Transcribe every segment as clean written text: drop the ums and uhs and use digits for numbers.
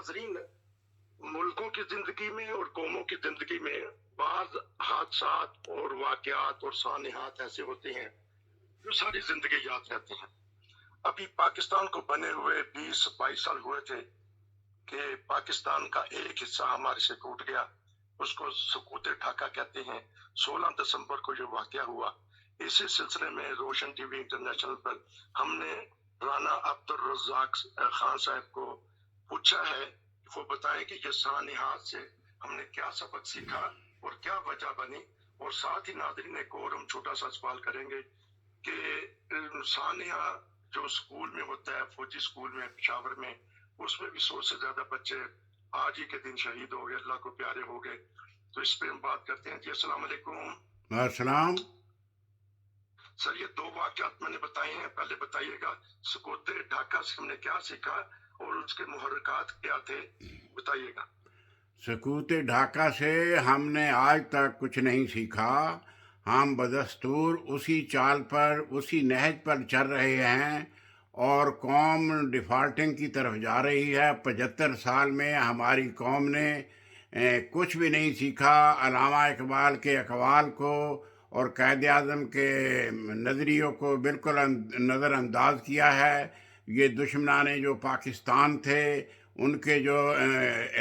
ناظرین، ملکوں کی زندگی میں اور قوموں کی زندگی میں بعض حادثات اور واقعات اور سانحات ایسے ہوتے ہیں جو ساری زندگی یاد رہتے ہیں۔ ابھی پاکستان کو بنے ہوئے 20-22 سال ہوئے تھے کہ پاکستان کا ایک حصہ ہمارے سے ٹوٹ گیا، اس کو سقوط ڈھاکہ کہتے ہیں۔ 16 دسمبر کو یہ واقعہ ہوا۔ اسی سلسلے میں روشن ٹی وی انٹرنیشنل پر ہم نے رانا عبدالرزاق خان صاحب کو پوچھا ہے کہ وہ بتائیں کہ یہ سانحات سے ہم نے کیا سبق سیکھا اور کیا وجہ بنی، اور ساتھ ہی ناظرین ایک اور ہم چھوٹا سا سوال کریں گے کہ سانحہ جو سکول میں ہوتا ہے، فوجی سکول میں پشاور میں، اس میں بھی 100 سے زیادہ بچے آج ہی کے دن شہید ہو گئے، اللہ کو پیارے ہو گئے۔ تو اس پہ ہم بات کرتے ہیں۔ جی السلام علیکم۔ السلام۔ سر یہ 2 واقعات میں نے بتائے ہیں، پہلے بتائیے گا سقوط ڈھاکہ سے ہم نے کیا سیکھا اور اس کے محرکات کیا تھے، بتائیے گا۔ سقوط ڈھاکہ سے ہم نے آج تک کچھ نہیں سیکھا۔ ہم بدستور اسی چال پر، اسی نہج پر چل رہے ہیں اور قوم ڈیفالٹنگ کی طرف جا رہی ہے۔ 75 سال میں ہماری قوم نے کچھ بھی نہیں سیکھا۔ علامہ اقبال کے اقوال کو اور قائد اعظم کے نظریوں کو بالکل نظر انداز کیا ہے۔ یہ دشمنان جو پاکستان تھے، ان کے جو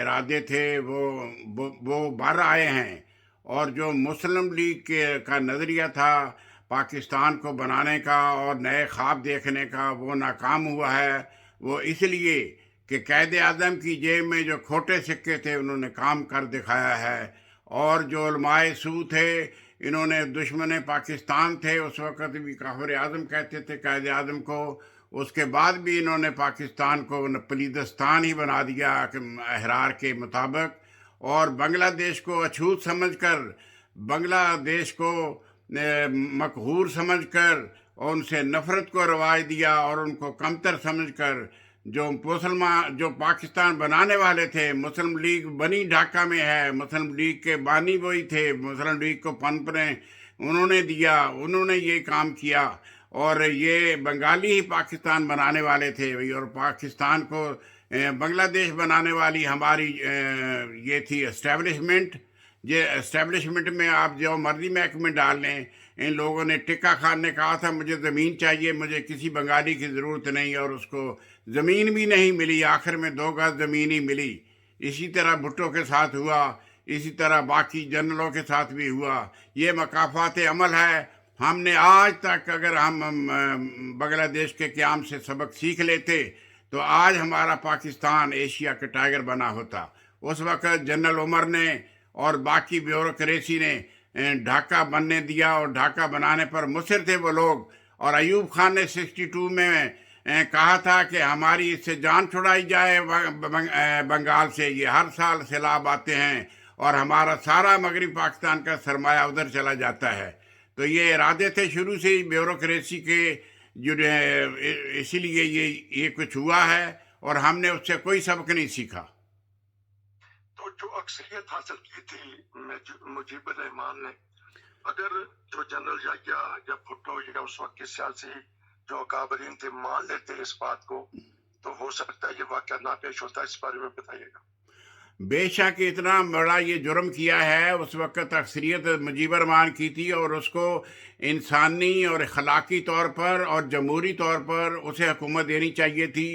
ارادے تھے وہ بر آئے ہیں، اور جو مسلم لیگ کا نظریہ تھا پاکستان کو بنانے کا اور نئے خواب دیکھنے کا، وہ ناکام ہوا ہے۔ وہ اس لیے کہ قائد اعظم کی جیب میں جو کھوٹے سکے تھے انہوں نے کام کر دکھایا ہے، اور جو علماء سو تھے انہوں نے دشمن پاکستان تھے، اس وقت بھی کافر اعظم کہتے تھے قائد اعظم کو، اس کے بعد بھی انہوں نے پاکستان کو پلیدستان ہی بنا دیا احرار کے مطابق، اور بنگلہ دیش کو اچھوت سمجھ کر، بنگلہ دیش کو مقہور سمجھ کر، اور ان سے نفرت کو رواج دیا اور ان کو کمتر سمجھ کر، جو پاکستان بنانے والے تھے، مسلم لیگ بنی ڈھاکہ میں ہے، مسلم لیگ کے بانی وہی تھے، مسلم لیگ کو پنپنے انہوں نے دیا، انہوں نے یہ کام کیا، اور یہ بنگالی ہی پاکستان بنانے والے تھے، اور پاکستان کو بنگلہ دیش بنانے والی ہماری یہ تھی اسٹیبلشمنٹ۔ یہ اسٹیبلشمنٹ میں آپ جو مرضی محکمے ڈال لیں، ان لوگوں نے ٹکا خان نے کہا تھا مجھے زمین چاہیے، مجھے کسی بنگالی کی ضرورت نہیں، اور اس کو زمین بھی نہیں ملی، آخر میں 2 گز زمین ہی ملی۔ اسی طرح بھٹو کے ساتھ ہوا، اسی طرح باقی جنرلوں کے ساتھ بھی ہوا۔ یہ مکافات عمل ہے۔ ہم نے آج تک، اگر ہم بنگلہ دیش کے قیام سے سبق سیکھ لیتے تو آج ہمارا پاکستان ایشیا کا ٹائگر بنا ہوتا۔ اس وقت جنرل عمر نے اور باقی بیوروکریسی نے ڈھاکہ بننے دیا، اور ڈھاکہ بنانے پر مصر تھے وہ لوگ، اور ایوب خان نے 62 میں کہا تھا کہ ہماری اس سے جان چھڑائی جائے بنگال سے، یہ ہر سال سیلاب آتے ہیں اور ہمارا سارا مغرب پاکستان کا سرمایہ ادھر چلا جاتا ہے۔ تو یہ ارادے تھے شروع سے ہی بیوروکریسی کے، جو اسی لیے یہ کچھ ہوا ہے، اور ہم نے اس سے کوئی سبق نہیں سیکھا۔ تو جو اکثریت حاصل کی تھی مجیب الرحمان نے، اگر جو جنرل یا بھٹو یا اس وقت کے سیاسی جو اکابرین تھے مان لیتے اس بات کو، تو ہو سکتا ہے یہ واقعہ نہ پیش ہوتا۔ اس بارے میں بتائیے گا۔ بے شک اتنا بڑا یہ جرم کیا ہے، اس وقت اکثریت مجیب الرحمان کی تھی، اور اس کو انسانی اور اخلاقی طور پر اور جمہوری طور پر اسے حکومت دینی چاہیے تھی،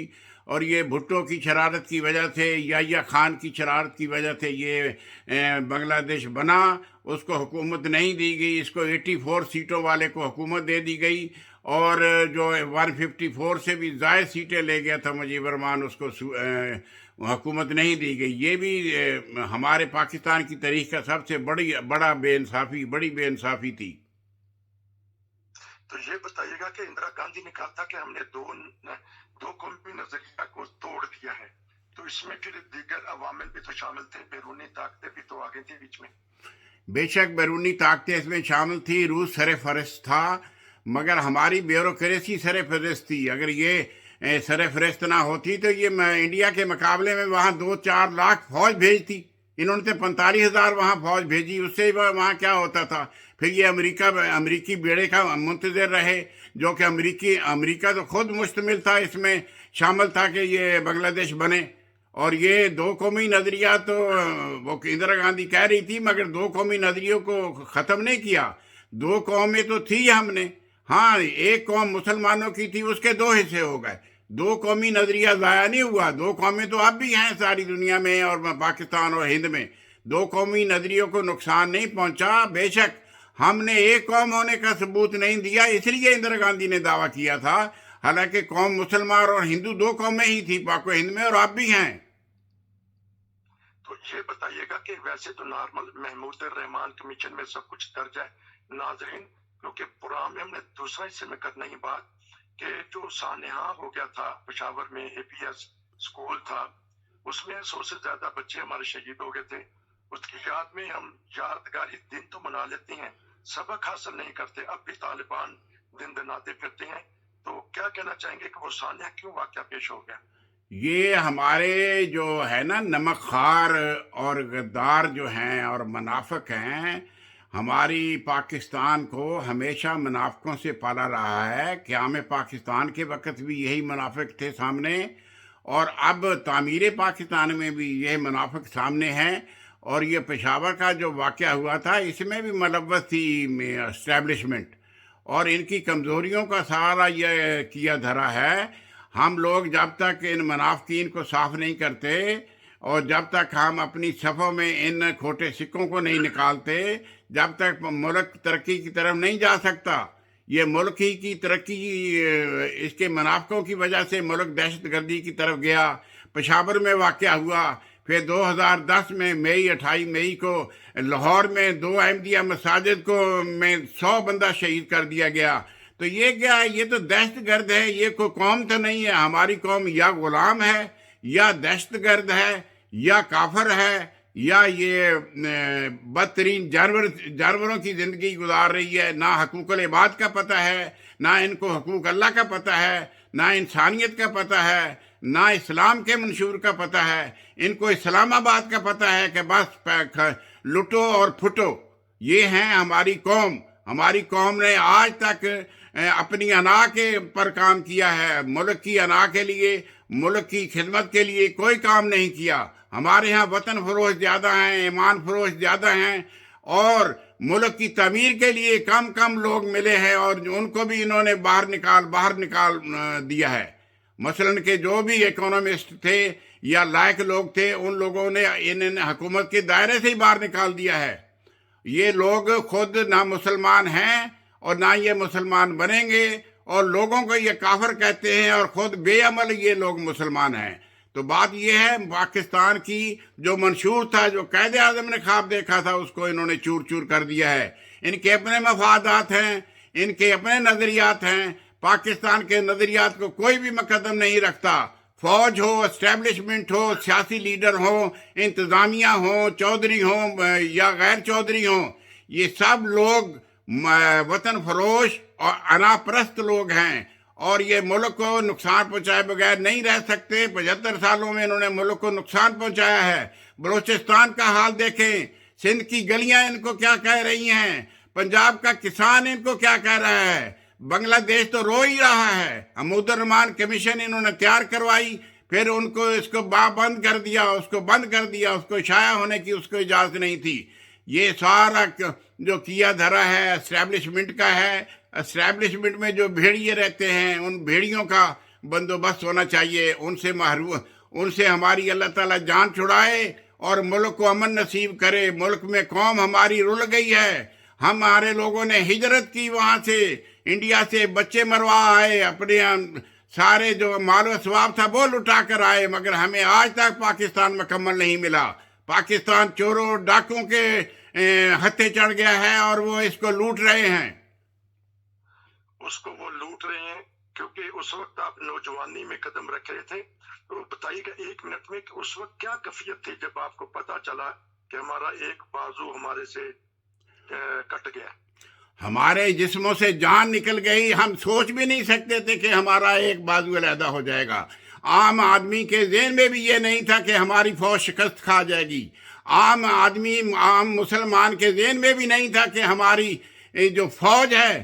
اور یہ بھٹو کی شرارت کی وجہ سے، یا خان کی شرارت کی وجہ سے یہ بنگلہ دیش بنا۔ اس کو حکومت نہیں دی گئی، اس کو 84 سیٹوں والے کو حکومت دے دی گئی، اور جو 154 سے بھی زائد سیٹیں لے گیا تھا مجیب الرحمان، اس کو حکومت نہیں دی گئی۔ یہ بھی ہمارے پاکستان کی تاریخ کا سب سے بڑی بے انصافی تھی۔ تو یہ بتائیے گا کہ اندرا گاندھی نے کہا تھا کہ ہم نے دو قومی نظریہ کو توڑ دیا ہے، تو اس میں پھر دیگر عوامل بھی تو شامل تھے، بیرونی طاقتیں بھی تو آگے تھی بیچ میں۔ بے شک بیرونی طاقتیں اس میں شامل تھی، روس سر فہرست تھا، مگر ہماری بیوروکریسی سر فہرست تھی۔ اگر یہ سر فہرست نہ ہوتی تو یہ انڈیا کے مقابلے میں وہاں 2-4 لاکھ فوج بھیجتی، انہوں نے 45,000 وہاں فوج بھیجی، اس سے وہاں کیا ہوتا تھا؟ پھر یہ امریکی بیڑے کا منتظر رہے، جو کہ امریکہ تو خود مشتمل تھا، اس میں شامل تھا کہ یہ بنگلہ دیش بنے، اور یہ دو قومی نظریہ تو وہ اندرا گاندھی کہہ رہی تھی، مگر دو قومی نظریوں کو ختم نہیں کیا. دو قومیں تو تھی ہم نے، ہاں ایک قوم مسلمانوں کی تھی، اس کے دو حصے ہو گئے. دو قومی نظریہ ضائع نہیں ہوا. دو قومیں تو اب بھی ہیں ساری دنیا میں اور پاکستان اور ہند میں. دو قومی نظریوں کو نقصان نہیں پہنچا. بے شک ہم نے ایک قوم ہونے کا ثبوت نہیں دیا، اس لیے اندرا گاندھی نے دعویٰ کیا تھا، حالانکہ قوم مسلمان اور ہندو دو قومیں ہی تھی پاک و ہند میں، اور اب بھی ہیں. تو یہ بتائیے گا کہ ویسے تو نارمل محمود الرحمان کمیشن میں سب کچھ درج ہے ناظرین، کیونکہ پروگرام میں ہم نے دوسرا حصے میں کرنا ہی بات کہ جو سانحہ ہو گیا تھا پشاور میں، اے پی ایس اسکول تھا، اس میں 100 سے زیادہ بچے ہمارے شہید ہو گئے تھے. اس کی یاد میں ہم یادگاری دن تو منا لیتے ہیں، سبق حاصل نہیں کرتے. اب بھی طالبان دن دناتے پھرتے ہیں. تو کیا کہنا چاہیں گے کہ وہ سانحہ کیوں واقعہ پیش ہو گیا؟ یہ ہمارے جو ہے نا نمک خوار اور غدار جو ہیں اور منافق ہیں، ہماری پاکستان کو ہمیشہ منافقوں سے پالا رہا ہے. قیام پاکستان کے وقت بھی یہی منافق تھے سامنے، اور اب تعمیر پاکستان میں بھی یہ منافق سامنے ہیں. اور یہ پشاور کا جو واقعہ ہوا تھا، اس میں بھی ملوث تھی اسٹیبلشمنٹ، اور ان کی کمزوریوں کا سارا یہ کیا دھرا ہے. ہم لوگ جب تک ان منافقین کو صاف نہیں کرتے اور جب تک ہم اپنی صفوں میں ان کھوٹے سکوں کو نہیں نکالتے، جب تک ملک ترقی کی طرف نہیں جا سکتا. یہ ملک ہی کی ترقی اس کے منافقوں کی وجہ سے ملک دہشت گردی کی طرف گیا. پشاور میں واقعہ ہوا، پھر 2010 میں 28 مئی کو لاہور میں 2 احمدیہ مساجد کو میں 100 بندہ شہید کر دیا گیا. تو یہ کیا ہے؟ یہ تو دہشت گرد ہے. یہ کوئی قوم تو نہیں ہے. ہماری قوم یا غلام ہے، یا دہشت گرد ہے، یا کافر ہے، یا یہ بدترین جانوروں کی زندگی گزار رہی ہے. نہ حقوق العباد کا پتہ ہے، نہ ان کو حقوق اللہ کا پتہ ہے، نہ انسانیت کا پتہ ہے، نہ اسلام کے منشور کا پتہ ہے. ان کو اسلام آباد کا پتہ ہے کہ بس لٹو اور پھٹو. یہ ہیں ہماری قوم. ہماری قوم نے آج تک اپنی انا کے پر کام کیا ہے. ملک کی انا کے لیے، ملک کی خدمت کے لیے کوئی کام نہیں کیا. ہمارے ہاں وطن فروش زیادہ ہیں، ایمان فروش زیادہ ہیں، اور ملک کی تعمیر کے لیے کم لوگ ملے ہیں، اور ان کو بھی انہوں نے باہر نکال دیا ہے. مثلا کہ جو بھی اکانومسٹ تھے یا لائق لوگ تھے، ان لوگوں نے انہیں حکومت کے دائرے سے ہی باہر نکال دیا ہے. یہ لوگ خود نہ مسلمان ہیں اور نہ یہ مسلمان بنیں گے، اور لوگوں کو یہ کافر کہتے ہیں، اور خود بے عمل یہ لوگ مسلمان ہیں. تو بات یہ ہے، پاکستان کی جو منشور تھا، جو قائد اعظم نے خواب دیکھا تھا، اس کو انہوں نے چور چور کر دیا ہے. ان کے اپنے مفادات ہیں، ان کے اپنے نظریات ہیں. پاکستان کے نظریات کو کوئی بھی مقدم نہیں رکھتا. فوج ہو، اسٹیبلشمنٹ ہو، سیاسی لیڈر ہوں، انتظامیہ ہوں، چودھری ہوں یا غیر چودھری ہوں، یہ سب لوگ وطن فروش اور انا پرست لوگ ہیں، اور یہ ملک کو نقصان پہنچائے بغیر نہیں رہ سکتے. 75 سالوں میں انہوں نے ملک کو نقصان پہنچایا ہے. بلوچستان کا حال دیکھیں، سندھ کی گلیاں ان کو کیا کہہ رہی ہیں، پنجاب کا کسان ان کو کیا کہہ رہا ہے. بنگلہ دیش تو رو ہی رہا ہے. محمود الرحمان کمیشن انہوں نے تیار کروائی، پھر ان کو اس کو بند کر دیا، اس کو بند کر دیا، اس کو شائع ہونے کی اس کو اجازت نہیں تھی. یہ سارا جو کیا دھرا ہے اسٹیبلشمنٹ کا ہے. اسٹیبلشمنٹ میں جو بھیڑیے رہتے ہیں، ان بھیڑیوں کا بندوبست ہونا چاہیے. ان سے ہماری اللہ تعالیٰ جان چھڑائے اور ملک کو امن نصیب کرے. ملک میں قوم ہماری رل گئی ہے. ہمارے لوگوں نے ہجرت کی، وہاں سے انڈیا سے بچے مروا آئے، اپنے سارے جو مال و ثواب تھا وہ لٹا کر آئے، مگر ہمیں آج تک پاکستان مکمل نہیں ملا. پاکستان چوروں ڈاکوں کے ہتھے چڑھ گیا ہے، اور وہ اس کو لوٹ رہے ہیں. اس کو وہ لوٹ رہے ہیں کیونکہ اس وقت آپ نوجوانی میں قدم رکھ رہے تھے. تو بتائیے گا 1 منٹ میں کہ اس وقت کیا کیفیت تھی جب آپ کو پتا چلا کہ ہمارا ایک بازو ہمارے سے کٹ گیا؟ ہمارے جسموں سے جان نکل گئی. ہم سوچ بھی نہیں سکتے تھے کہ ہمارا ایک بازو علیحدہ ہو جائے گا. عام آدمی کے ذہن میں بھی یہ نہیں تھا کہ ہماری فوج شکست کھا جائے گی. عام مسلمان کے ذہن میں بھی نہیں تھا کہ ہماری جو فوج ہے